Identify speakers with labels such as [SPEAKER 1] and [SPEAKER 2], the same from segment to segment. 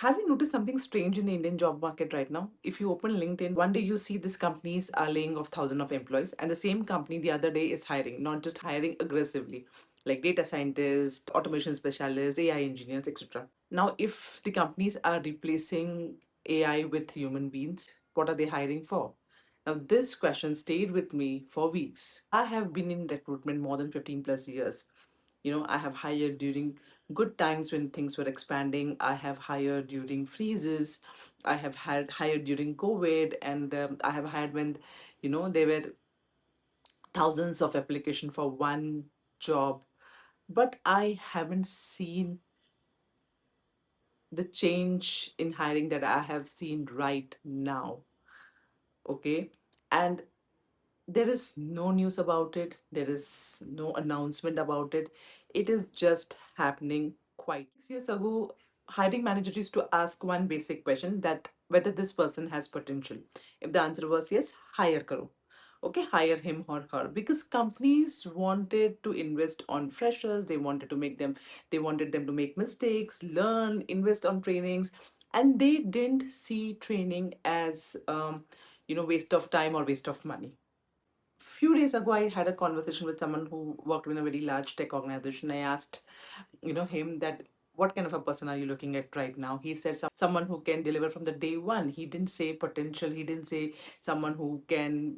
[SPEAKER 1] Have you noticed something strange in the Indian job market right now? If you open LinkedIn, one day you see these companies are laying off thousands of employees, and the same company the other day is hiring, not just hiring aggressively, like data scientists, automation specialists, AI engineers, etc. Now, if the companies are replacing AI with human beings, what are they hiring for? Now, this question stayed with me for weeks. I have been in recruitment more than 15 plus years. I have hired during good times when things were expanding. I have hired during freezes. I have had hired during COVID, and I have hired when, there were thousands of application for one job. But I haven't seen the change in hiring that I have seen right now. Okay. And there is no news about it, there is no announcement about it. It is just happening quite. 6 years ago, hiring managers used to ask one basic question, that whether this person has potential. If the answer was yes, hire karo. Okay, hire him or her, because companies wanted to invest on freshers, they wanted them to make mistakes, learn, invest on trainings, and they didn't see training as waste of time or waste of money. Few days ago, I had a conversation with someone who worked in a very large tech organization. I asked him that, what kind of a person are you looking at right now? He said someone who can deliver from the day one. He didn't say potential, he didn't say someone who can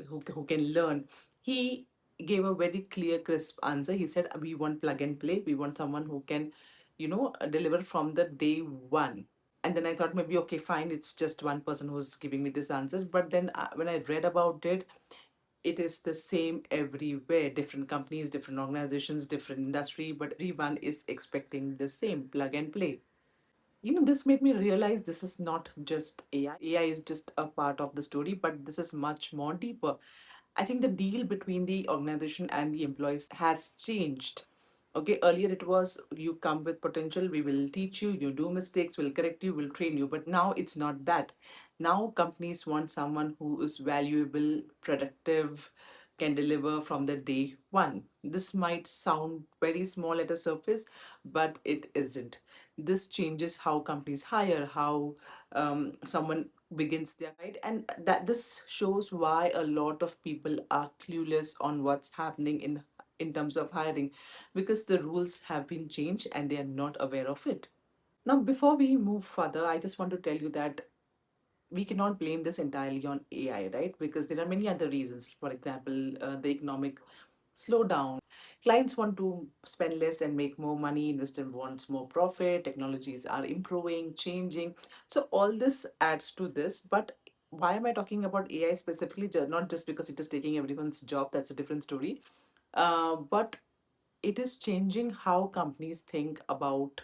[SPEAKER 1] who can learn. He gave a very clear, crisp answer. He said, we want plug and play, we want someone who can deliver from the day one. And then I thought, maybe okay, fine, it's just one person who's giving me this answer. But then when I read about it, it is the same everywhere. Different companies, different organizations, different industry, but everyone is expecting the same, plug and play. This made me realize this is not just AI. AI is just a part of the story, but this is much more deeper. I think the deal between the organization and the employees has changed. Okay, earlier it was, you come with potential, we will teach you, you do mistakes, we'll correct you, we'll train you. But now it's not that. Now companies want someone who is valuable, productive, can deliver from the day one. This might sound very small at the surface, but it isn't. This changes how companies hire, how someone begins their right, and that this shows why a lot of people are clueless on what's happening in terms of hiring, because the rules have been changed and they are not aware of it. Now, before we move further, I just want to tell you that we cannot blame this entirely on AI, right? Because there are many other reasons. For example, the economic slowdown. Clients want to spend less and make more money. Investor wants more profit. Technologies are improving, changing. So all this adds to this. But why am I talking about AI specifically? Not just because it is taking everyone's job. That's a different story. But it is changing how companies think about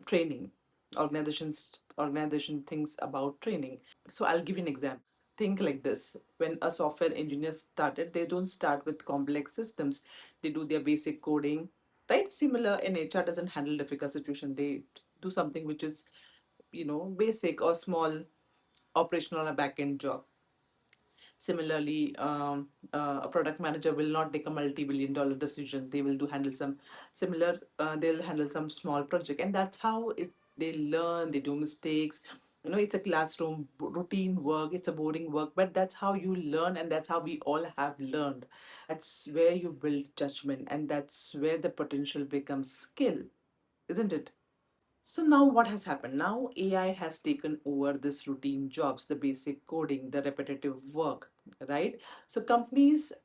[SPEAKER 1] training. Organization thinks about training. So I'll give you an example. Think like this: when a software engineer started, they don't start with complex systems. They do their basic coding, right? Similar, in HR doesn't handle difficult situation. They do something which is basic or small, operational or back end job. Similarly, a product manager will not take a multi-billion-dollar decision. They will do handle some similar. They'll handle some small project, and that's how they learn. They do mistakes. It's a classroom routine work. It's a boring work, but that's how you learn, and that's how we all have learned. That's where you build judgment, and that's where the potential becomes skill, isn't it? So now what has happened? Now AI has taken over this routine jobs, the basic coding, the repetitive work, right? So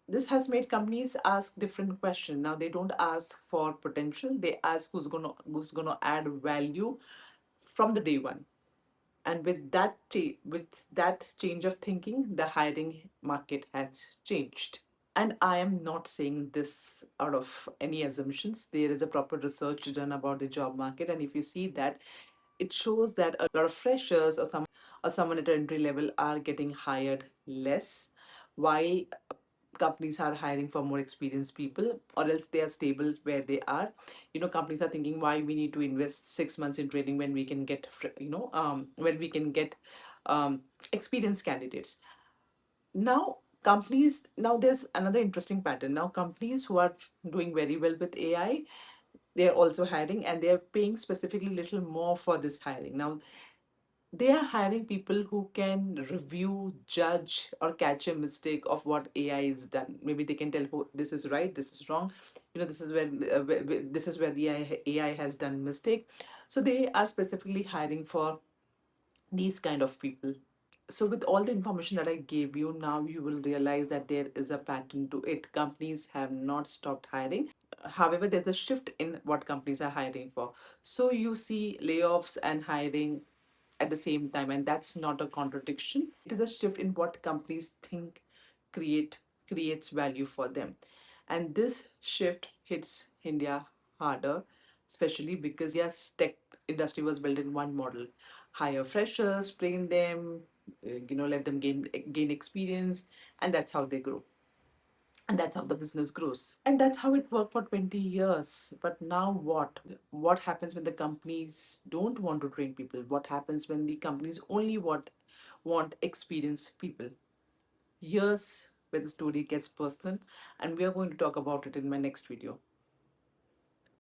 [SPEAKER 1] this has made companies ask different questions. Now they don't ask for potential, they ask who's gonna add value from the day one. And with that change of thinking, the hiring market has changed. And I am not saying this out of any assumptions. There is a proper research done about the job market. And if you see that, it shows that a lot of freshers or someone at entry level are getting hired less, while companies are hiring for more experienced people, or else they are stable where they are. Companies are thinking, why we need to invest 6 months in training when we can get experienced candidates. Now there's another interesting pattern. Now companies who are doing very well with AI, they're also hiring, and they're paying specifically little more for this hiring. Now, they are hiring people who can review, judge, or catch a mistake of what AI is done. Maybe they can tell who this is right, this is wrong. This is this is where the AI has done mistake. So they are specifically hiring for these kind of people. So with all the information that I gave you, now you will realize that there is a pattern to it. Companies have not stopped hiring. However, there's a shift in what companies are hiring for. So you see layoffs and hiring at the same time, and that's not a contradiction. It is a shift in what companies think create creates value for them. And this shift hits India harder, especially because India's tech industry was built in one model: hire freshers, train them, let them gain experience, and that's how they grow. And that's how the business grows. And that's how it worked for 20 years. But now what? What happens when the companies don't want to train people? What happens when the companies only want experienced people? Here's where the story gets personal, and we are going to talk about it in my next video.